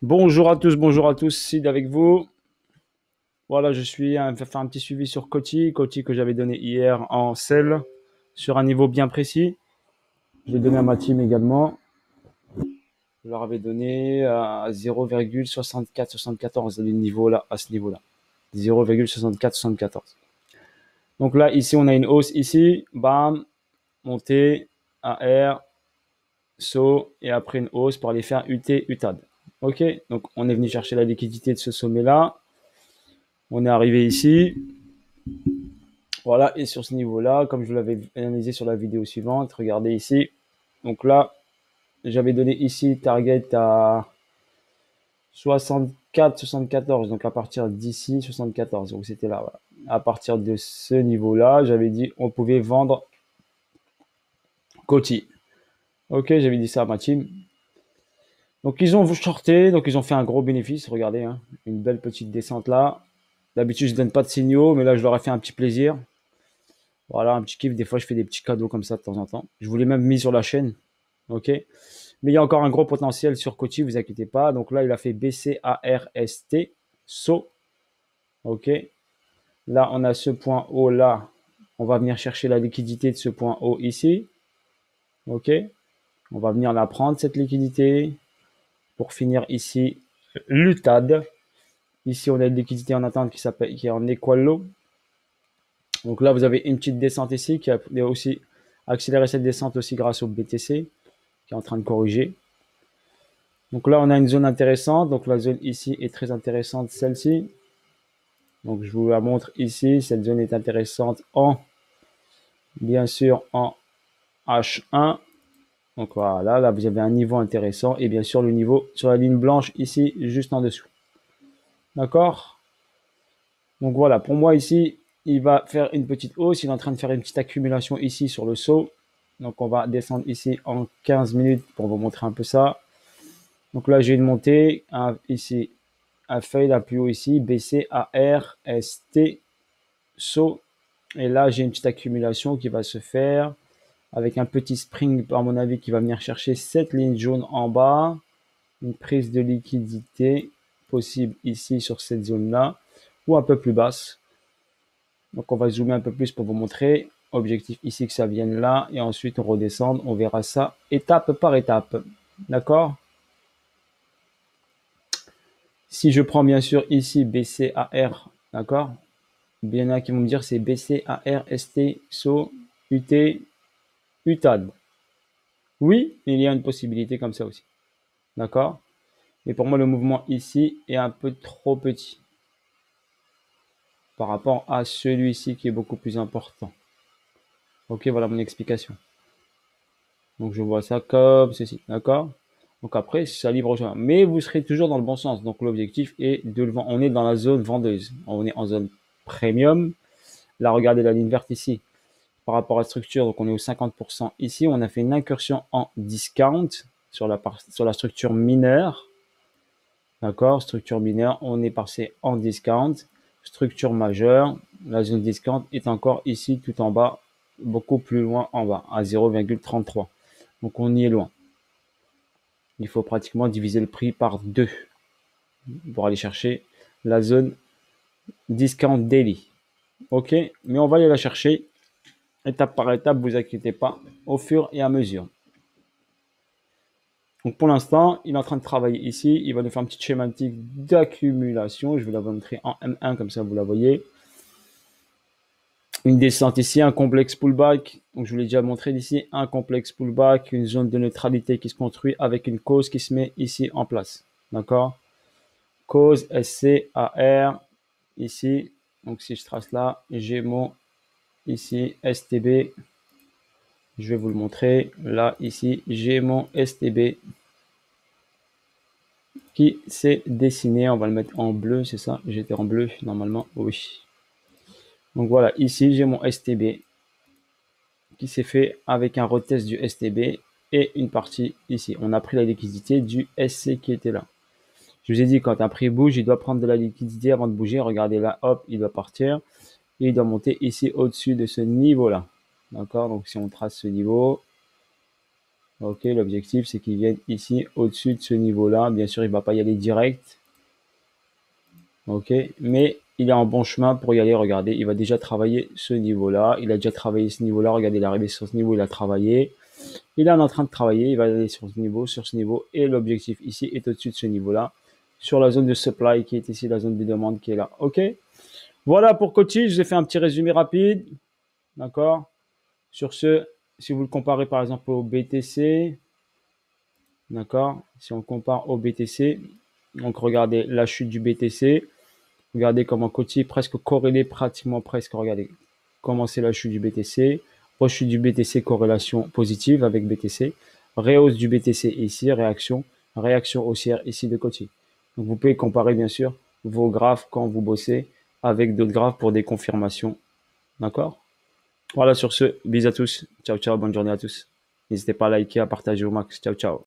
Bonjour à tous, Sid avec vous. Voilà, je suis à faire un petit suivi sur Coty que j'avais donné hier en sell sur un niveau bien précis. Je l'ai donné à ma team également. Je leur avais donné à 0,6474 à ce niveau-là. 0,6474. Donc là, ici, on a une hausse ici, bam, montée, AR, saut, et après une hausse pour aller faire UT, UTAD. Ok, donc on est venu chercher la liquidité de ce sommet-là. On est arrivé ici. Voilà, et sur ce niveau-là, comme je l'avais analysé sur la vidéo suivante, regardez ici. Donc là, j'avais donné ici target à 64, 74, donc à partir d'ici 74, donc c'était là. Voilà. À partir de ce niveau-là, j'avais dit on pouvait vendre Coty. Ok, j'avais dit ça à ma team. Donc ils ont shorté, donc ils ont fait un gros bénéfice. Regardez, hein, une belle petite descente là. D'habitude, je donne pas de signaux, mais là, je leur ai fait un petit plaisir. Voilà, un petit kiff. Des fois, je fais des petits cadeaux comme ça de temps en temps. Je vous l'ai même mis sur la chaîne. Ok. Mais il y a encore un gros potentiel sur Coty, vous inquiétez pas. Donc là, il a fait BCARST, saut. Ok. Là, on a ce point haut là. On va venir chercher la liquidité de ce point haut ici. Ok. On va venir la prendre, cette liquidité. Pour finir ici, l'UTAD. Ici, on a une liquidité en attente qui est en equal low. Donc là, vous avez une petite descente ici qui a aussi accéléré cette descente aussi grâce au BTC qui est en train de corriger. Donc là, on a une zone intéressante. Donc la zone ici est très intéressante, celle-ci. Donc je vous la montre ici. Cette zone est intéressante bien sûr, en H1. Donc voilà, là vous avez un niveau intéressant et bien sûr le niveau sur la ligne blanche ici, juste en dessous. D'accord. Donc voilà, pour moi ici, il va faire une petite hausse. Il est en train de faire une petite accumulation ici sur le saut. Donc on va descendre ici en 15 minutes pour vous montrer un peu ça. Donc là, j'ai une montée ici, un fail à plus haut ici, BC, AR, ST, saut. Et là, j'ai une petite accumulation qui va se faire avec un petit spring, à mon avis, qui va venir chercher cette ligne jaune en bas. Une prise de liquidité possible ici sur cette zone-là ou un peu plus basse. Donc on va zoomer un peu plus pour vous montrer. Objectif ici que ça vienne là et ensuite on redescend. On verra ça étape par étape. D'accord. Si je prends bien sûr ici BCAR, d'accord. Bien là qui vont me dire c'est BCAR, ST, SO, UT, UTAD. Oui, il y a une possibilité comme ça aussi. D'accord. Mais pour moi, le mouvement ici est un peu trop petit par rapport à celui-ci qui est beaucoup plus important. Ok, voilà mon explication. Donc je vois ça comme ceci, d'accord. Donc après, ça libre au choix. Mais vous serez toujours dans le bon sens. Donc l'objectif est de le vendre. On est dans la zone vendeuse. On est en zone premium. Là, regardez la ligne verte ici. Par rapport à la structure, donc on est au 50% ici. On a fait une incursion en discount sur la structure mineure. D'accord, structure mineure, on est passé en discount. Structure majeure, la zone discount est encore ici tout en bas, beaucoup plus loin en bas, à 0,33. Donc on y est loin. Il faut pratiquement diviser le prix par 2 pour aller chercher la zone discount daily. Ok, mais on va aller la chercher étape par étape, vous inquiétez pas, au fur et à mesure. Donc pour l'instant, il est en train de travailler ici. Il va nous faire un petit schématique d'accumulation. Je vais la montrer en M1 comme ça vous la voyez. Une descente ici, un complexe pullback. Donc je vous l'ai déjà montré d'ici, un complexe pullback, une zone de neutralité qui se construit avec une cause qui se met ici en place. D'accord. Cause SCAR ici. Donc si je trace là, j'ai mon ici STB. Je vais vous le montrer. Là, ici, j'ai mon STB qui s'est dessiné. On va le mettre en bleu, c'est ça? J'étais en bleu normalement. Oui. Donc voilà, ici, j'ai mon STB qui s'est fait avec un retest du STB et une partie ici. On a pris la liquidité du SC qui était là. Je vous ai dit, quand un prix bouge, il doit prendre de la liquidité avant de bouger. Regardez là, hop, il doit partir. Et il doit monter ici au-dessus de ce niveau-là. D'accord. Donc si on trace ce niveau, Ok, l'objectif, c'est qu'il vienne ici, au-dessus de ce niveau-là. Bien sûr, il ne va pas y aller direct. Ok, mais il est en bon chemin pour y aller. Regardez, il va déjà travailler ce niveau-là. Il a déjà travaillé ce niveau-là. Regardez, il est arrivé sur ce niveau, il a travaillé. Il est en train de travailler. Il va aller sur ce niveau. Et l'objectif ici est au-dessus de ce niveau-là. Sur la zone de supply qui est ici, la zone de demande qui est là. Ok, voilà pour Coty. Je vous ai fait un petit résumé rapide. D'accord. Sur ce, si vous le comparez par exemple au BTC, d'accord, si on compare au BTC, donc regardez la chute du BTC, regardez comment Coty est presque corrélé, pratiquement presque, regardez comment c'est la chute du BTC, rechute du BTC, corrélation positive avec BTC, réhausse du BTC ici, réaction haussière ici de Coty. Donc vous pouvez comparer bien sûr vos graphes quand vous bossez avec d'autres graphes pour des confirmations, d'accord. Voilà, sur ce, bisous à tous. Ciao, ciao, bonne journée à tous. N'hésitez pas à liker, à partager au max. Ciao, ciao.